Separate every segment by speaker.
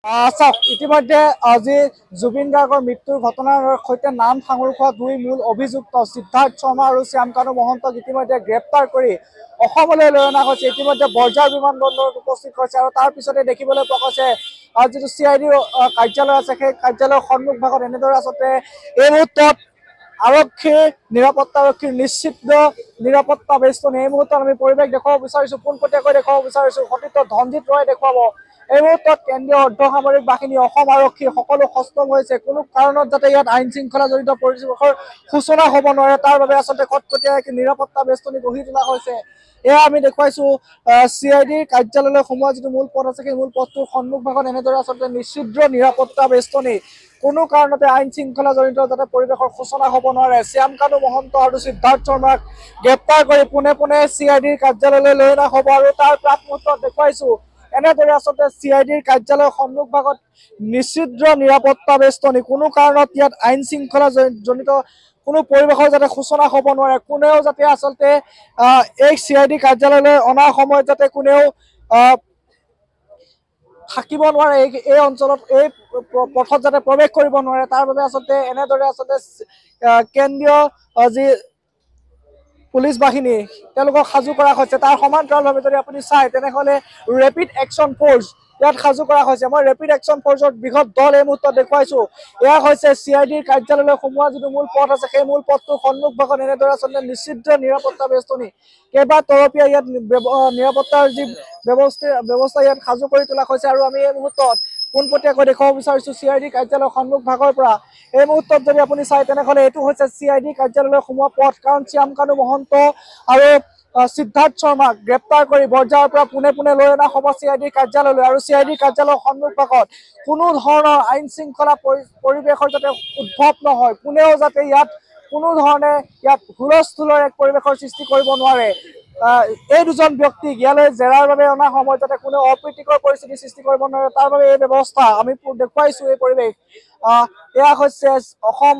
Speaker 1: চাওক ইতিমধ্যে আজি জুবিন গাৰ্গৰ মৃত্যুৰ ঘটনাৰ সৈতে নাম সাঙুৰ খোৱা দুই মূল অভিযুক্ত সিদ্ধাৰ্থ শৰ্মা আৰু শ্যামকানু মহন্তক ইতিমধ্যে গ্ৰেপ্তাৰ কৰি অসমলৈ লৈ অনা হৈছে। ইতিমধ্যে বৰঝাৰ বিমানবন্দৰত উপস্থিত হৈছে আৰু তাৰ পিছতে দেখিবলৈ পোৱা গৈছে যিটো CIDৰ কাৰ্যালয় আছে সেই কাৰ্যালয়ৰ সন্মুখ ভাগত এনেদৰে আচলতে এই মুহূৰ্তত আৰক্ষীৰ নিৰাপত্তাৰক্ষীৰ নিশ্চিত নিৰাপত্তা বেষ্টনী। এই মুহূৰ্তত আমি পৰিৱেশ দেখুৱাব বিচাৰিছোঁ, পোনপটীয়াকৈ দেখুৱাব বিচাৰিছোঁ, সতীৰ্থ ধনজিৎ ৰয়ে দেখুৱাব। এই মুহূৰ্তত কেন্দ্ৰীয় অৰ্ধসামৰিক বাহিনী অসম আৰক্ষী সকলো সষ্টম হৈছে। কোনো কাৰণত যাতে ইয়াত আইন শৃংখলা জড়িত পৰিৱেশৰ সূচনা হ'ব নোৱাৰে তাৰ বাবে আচলতে কটকটীয়া নিৰাপত্তা বেষ্টনী গঢ়ি তোলা হৈছে। এয়া আমি দেখুৱাইছোঁ CIDৰ কাৰ্যালয়লৈ সোমোৱা যিটো মূল পথ আছে সেই মূল পথটোৰ সন্মুখ ভাগত এনেদৰে আচলতে নিশ্চিদ্ৰ নিৰাপত্তা বেষ্টনী। কোনো কাৰণতে আইন শৃংখলা জড়িত যাতে পৰিৱেশৰ সূচনা হ'ব নোৱাৰে। শ্যামকানু মহন্ত আৰু সিদ্ধাৰ্থ শৰ্মাক গ্ৰেপ্তাৰ কৰি পোনে পোনে CIDৰ কাৰ্যালয়লৈ লৈ অনা হ'ব আৰু তাৰ প্ৰাক মুহূৰ্তত দেখুৱাইছোঁ এনেদৰে আচলতে CIDৰ কাৰ্যালয়ৰ সন্মুখ ভাগত নিশ্চিদ্ৰ নিৰাপত্তা বেষ্টনী। কোনো কাৰণত ইয়াত আইন শৃংখলা জনিত কোনো পৰিৱেশৰ যাতে সূচনা হ'ব নোৱাৰে, কোনেও যাতে আচলতে এই CID কাৰ্যালয়লৈ অনাৰ সময়ত যাতে কোনেও থাকিব নোৱাৰে, এই অঞ্চলত এই পথত যাতে প্ৰৱেশ কৰিব নোৱাৰে তাৰ বাবে আচলতে এনেদৰে আচলতে কেন্দ্ৰীয় যি পুলিচ বাহিনী তেওঁলোকক সাজু কৰা হৈছে। তাৰ সমান্তৰালভাৱে যদি আপুনি চায় তেনেহ'লে ৰেপিড একশ্যন ফ'ৰ্চ ইয়াত সাজু কৰা হৈছে। মই ৰেপিড একশ্যন ফ'ৰ্চৰ বৃহৎ দল এই মুহূৰ্তত দেখুৱাইছোঁ। এয়া হৈছে CIDৰ কাৰ্যালয়লৈ সোমোৱা যিটো মূল পথ আছে সেই মূল পথটোৰ সন্মুখ ভাগত এনেদৰে আচলতে নিশ্চিদ্ৰ নিৰাপত্তা বেষ্টনী কেইবাতৰপীয়া ইয়াত নিৰাপত্তাৰ যি ব্যৱস্থা ইয়াত সাজু কৰি তোলা হৈছে। আৰু আমি এই মুহূৰ্তত পোনপটীয়াকৈ দেখুৱাব বিচাৰিছোঁ CIDৰ কাৰ্যালয়ৰ সন্মুখ ভাগৰ পৰা। এই মুহূৰ্তত যদি আপুনি চায় তেনেহ'লে এইটো হৈছে CIDৰ কাৰ্যালয়লৈ সোমোৱা পথ, কাৰণ শ্যামকানু মহন্ত আৰু সিদ্ধাৰ্থ শৰ্মাক গ্ৰেপ্তাৰ কৰি বৰঝাৰৰ পৰা পোনে পোনে লৈ অনা হ'ব CIDৰ কাৰ্যালয়লৈ। আৰু CIDৰ কাৰ্যালয়ৰ সন্মুখ ভাগত কোনো ধৰণৰ আইন শৃংখলা পৰিৱেশৰ যাতে উদ্ভৱ নহয়, কোনেও যাতে ইয়াত কোনো ধৰণে ইয়াত হুলস্থুলৰ এক পৰিৱেশৰ সৃষ্টি কৰিব নোৱাৰে। এই দুজন ব্যক্তিক ইয়ালৈ জেৰাৰ বাবে অনা সময়ত যাতে কোনো অপ্ৰীতিকৰ পৰিস্থিতিৰ সৃষ্টি কৰিব নোৱাৰে তাৰ বাবে এই ব্যৱস্থা আমি দেখুৱাইছোঁ। এই পৰিৱেশ এয়া হৈছে অসম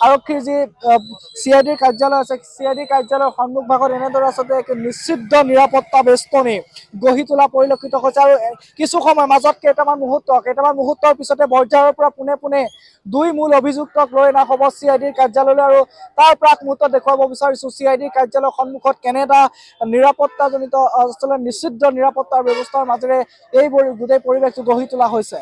Speaker 1: আৰক্ষীৰ যি CIDৰ কাৰ্যালয় আছে CIDৰ কাৰ্যালয়ৰ সন্মুখ ভাগত এনেদৰে আচলতে এক নিশ্চিদ্ৰ নিৰাপত্তা বেষ্টনী গঢ়ি তোলা পৰিলক্ষিত হৈছে। আৰু কিছু সময় মাজত কেইটামান মুহূৰ্তৰ পিছতে বৰঝাৰৰ পৰা পোনে পোনে দুই মূল অভিযুক্তক লৈ অনা হ'ব CIDৰ কাৰ্যালয়লৈ। আৰু তাৰ প্ৰাক মুহূৰ্তত দেখুৱাব বিচাৰিছোঁ CIDৰ কাৰ্যালয়ৰ সন্মুখত কেনে এটা নিৰাপত্তাজনিত আচলতে নিশ্চিদ্ৰ নিৰাপত্তাৰ ব্যৱস্থাৰ মাজেৰে এই গোটেই পৰিৱেশটো গঢ়ি তোলা হৈছে।